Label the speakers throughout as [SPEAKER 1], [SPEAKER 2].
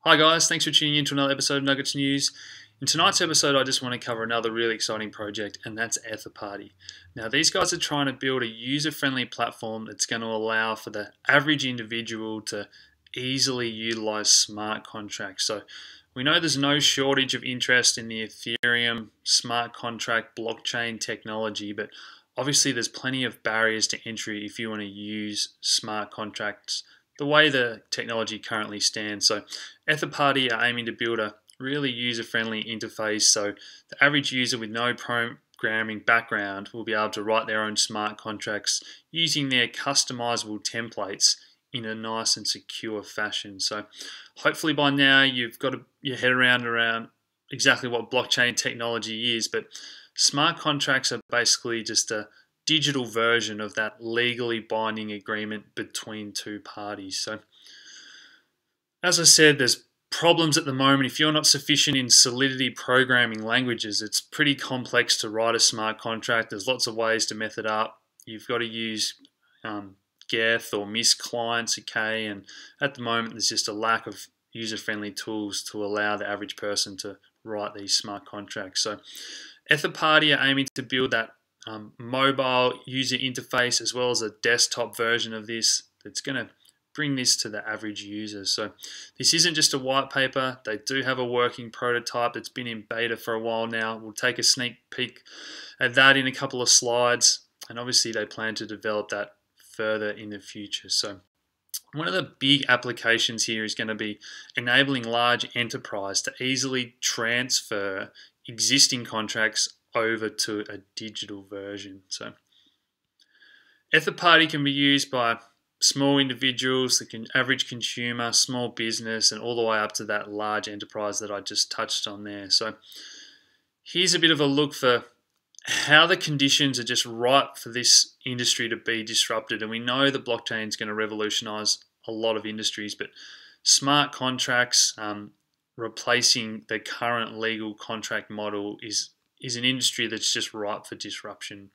[SPEAKER 1] Hi guys, thanks for tuning in to another episode of Nuggets News. In tonight's episode, I just want to cover another really exciting project, and that's EtherParty. Now, these guys are trying to build a user-friendly platform that's going to allow for the average individual to easily utilize smart contracts. So we know there's no shortage of interest in the ethereum smart contract blockchain technology, but obviously there's plenty of barriers to entry if you want to use smart contracts the way the technology currently stands. So EtherParty are aiming to build a really user-friendly interface so the average user with no programming background will be able to write their own smart contracts using their customizable templates in a nice and secure fashion. So hopefully by now you've got your head around exactly what blockchain technology is, but smart contracts are basically just a digital version of that legally binding agreement between two parties. So as I said, there's problems at the moment. If you're not sufficient in Solidity programming languages, it's pretty complex to write a smart contract. There's lots of ways to method up. You've got to use Geth or MIS clients, okay, and at the moment there's just a lack of user-friendly tools to allow the average person to write these smart contracts. So EtherParty are aiming to build that mobile user interface as well as a desktop version of this that's going to bring this to the average user. So this isn't just a white paper. They do have a working prototype that's been in beta for a while now. We'll take a sneak peek at that in a couple of slides, and obviously they plan to develop that further in the future. So one of the big applications here is going to be enabling large enterprise to easily transfer existing contracts over to a digital version. So EtherParty can be used by small individuals, the average consumer, small business, and all the way up to that large enterprise that I just touched on there. So here's a bit of a look for how the conditions are just right for this industry to be disrupted. And we know that blockchain is going to revolutionize a lot of industries, but smart contracts replacing the current legal contract model is an industry that's just ripe for disruption.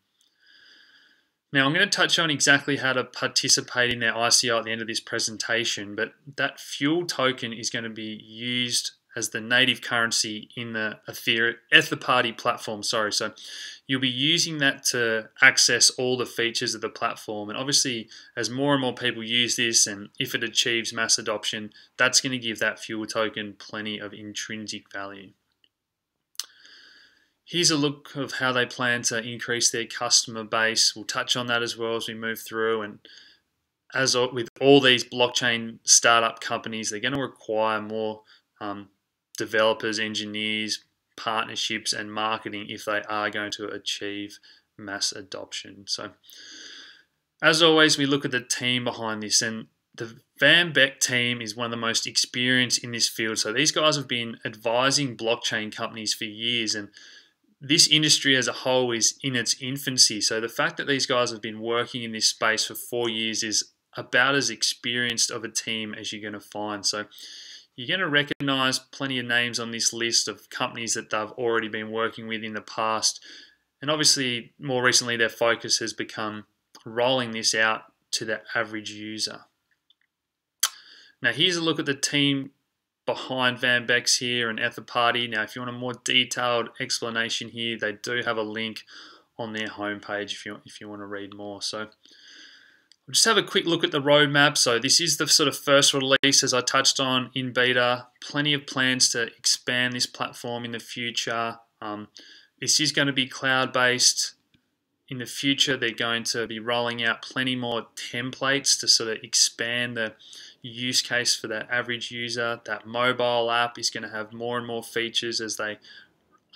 [SPEAKER 1] Now, I'm going to touch on exactly how to participate in their ICO at the end of this presentation, but that fuel token is going to be used as the native currency in the EtherParty platform. So you'll be using that to access all the features of the platform. And obviously, as more and more people use this, and if it achieves mass adoption, that's going to give that fuel token plenty of intrinsic value. Here's a look of how they plan to increase their customer base. We'll touch on that as well as we move through. And as with all these blockchain startup companies, they're going to require more developers, engineers, partnerships, and marketing if they are going to achieve mass adoption. So as always, we look at the team behind this, and the Van Beck team is one of the most experienced in this field. So these guys have been advising blockchain companies for years, and this industry as a whole is in its infancy. So the fact that these guys have been working in this space for 4 years is about as experienced of a team as you're going to find. So you're going to recognize plenty of names on this list of companies that they've already been working with in the past. And obviously, more recently, their focus has become rolling this out to the average user. Now, here's a look at the team behind Van Beck's here and EtherParty. Now, if you want a more detailed explanation here, they do have a link on their homepage if you want to read more. So we'll just have a quick look at the roadmap. So this is the sort of first release, as I touched on, in beta. Plenty of plans to expand this platform in the future. This is going to be cloud-based. In the future, they're going to be rolling out plenty more templates to sort of expand the use case for that average user. That mobile app is going to have more and more features as they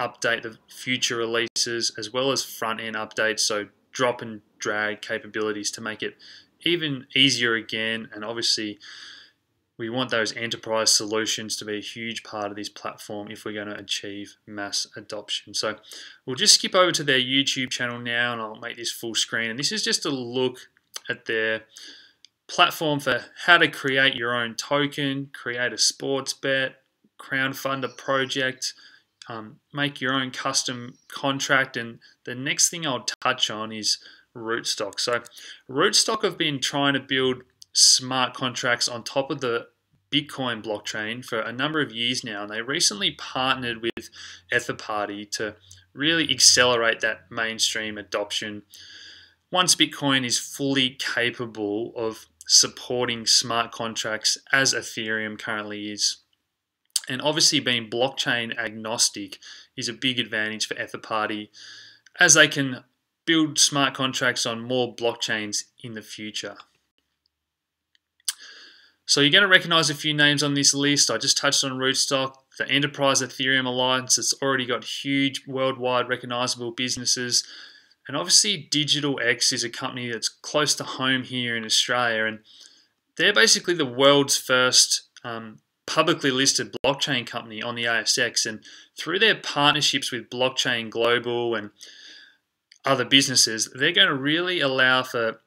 [SPEAKER 1] update the future releases, as well as front-end updates, so drop and drag capabilities to make it even easier again. And obviously, we want those enterprise solutions to be a huge part of this platform if we're going to achieve mass adoption. So we'll just skip over to their YouTube channel now, and I'll make this full screen. And this is just a look at their platform for how to create your own token, create a sports bet, crowdfund a project, make your own custom contract. And the next thing I'll touch on is Rootstock. So Rootstock have been trying to build smart contracts on top of the Bitcoin blockchain for a number of years now, and they recently partnered with EtherParty to really accelerate that mainstream adoption. Once Bitcoin is fully capable of supporting smart contracts as Ethereum currently is. And obviously being blockchain agnostic is a big advantage for EtherParty, as they can build smart contracts on more blockchains in the future. So you're going to recognize a few names on this list. I just touched on Rootstock, the Enterprise Ethereum Alliance. It's already got huge worldwide recognizable businesses. And obviously Digital X is a company that's close to home here in Australia. And they're basically the world's first publicly listed blockchain company on the ASX. And through their partnerships with Blockchain Global and other businesses, they're going to really allow for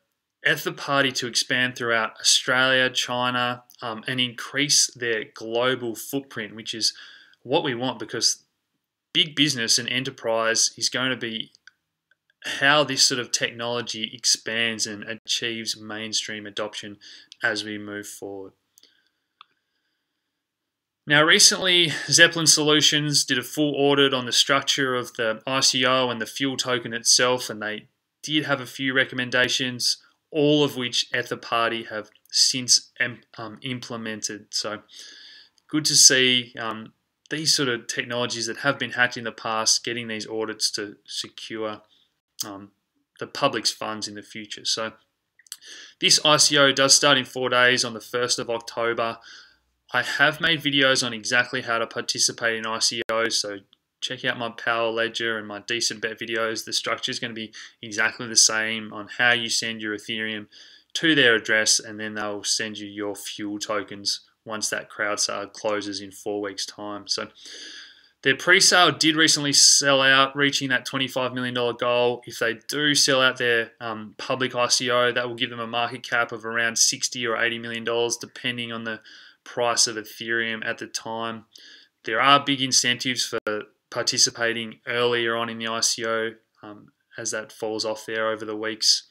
[SPEAKER 1] EtherParty to expand throughout Australia, China, and increase their global footprint, which is what we want, because big business and enterprise is going to be how this sort of technology expands and achieves mainstream adoption as we move forward. Now, recently, Zeppelin Solutions did a full audit on the structure of the ICO and the fuel token itself, and they did have a few recommendations, all of which EtherParty have since implemented. So good to see these sort of technologies that have been hacked in the past getting these audits to secure the public's funds in the future. So this ICO does start in 4 days on the 1st of October. I have made videos on exactly how to participate in ICOs, so check out my Power Ledger and my Decent Bet videos. The structure is going to be exactly the same on how you send your Ethereum to their address, and then they'll send you your fuel tokens once that crowd sale closes in 4 weeks' time. So their pre-sale did recently sell out, reaching that $25 million goal. If they do sell out their public ICO, that will give them a market cap of around $60 or $80 million, depending on the price of Ethereum at the time. There are big incentives for participating earlier on in the ICO as that falls off there over the weeks.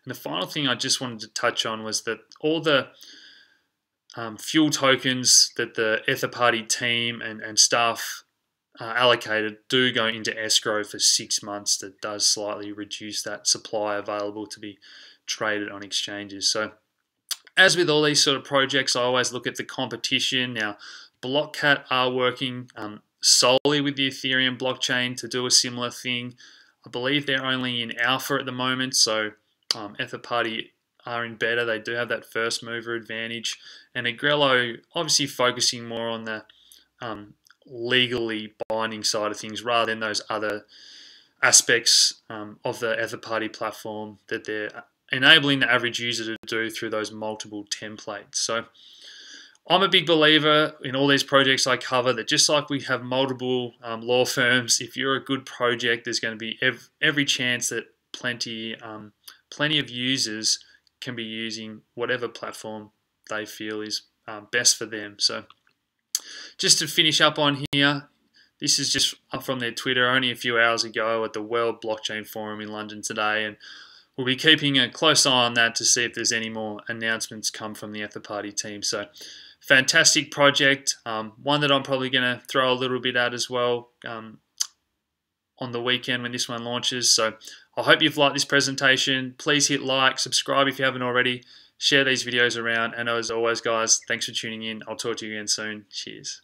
[SPEAKER 1] And the final thing I just wanted to touch on was that all the fuel tokens that the EtherParty team and staff allocated do go into escrow for 6 months. That does slightly reduce that supply available to be traded on exchanges. So as with all these sort of projects, I always look at the competition. Now, Blockcat are working solely with the Ethereum blockchain to do a similar thing. I believe they're only in alpha at the moment, so EtherParty are in beta. They do have that first mover advantage. And Agrello obviously focusing more on the legally binding side of things rather than those other aspects of the EtherParty platform that they're enabling the average user to do through those multiple templates. So I'm a big believer in all these projects I cover that just like we have multiple law firms, if you're a good project, there's going to be every chance that plenty of users can be using whatever platform they feel is best for them. So just to finish up on here, this is just up from their Twitter only a few hours ago at the World Blockchain Forum in London today, and we'll be keeping a close eye on that to see if there's any more announcements come from the EtherParty team. So fantastic project, one that I'm probably going to throw a little bit at as well on the weekend when this one launches. So I hope you've liked this presentation. Please hit like, subscribe if you haven't already, share these videos around, and as always guys, thanks for tuning in. I'll talk to you again soon. Cheers.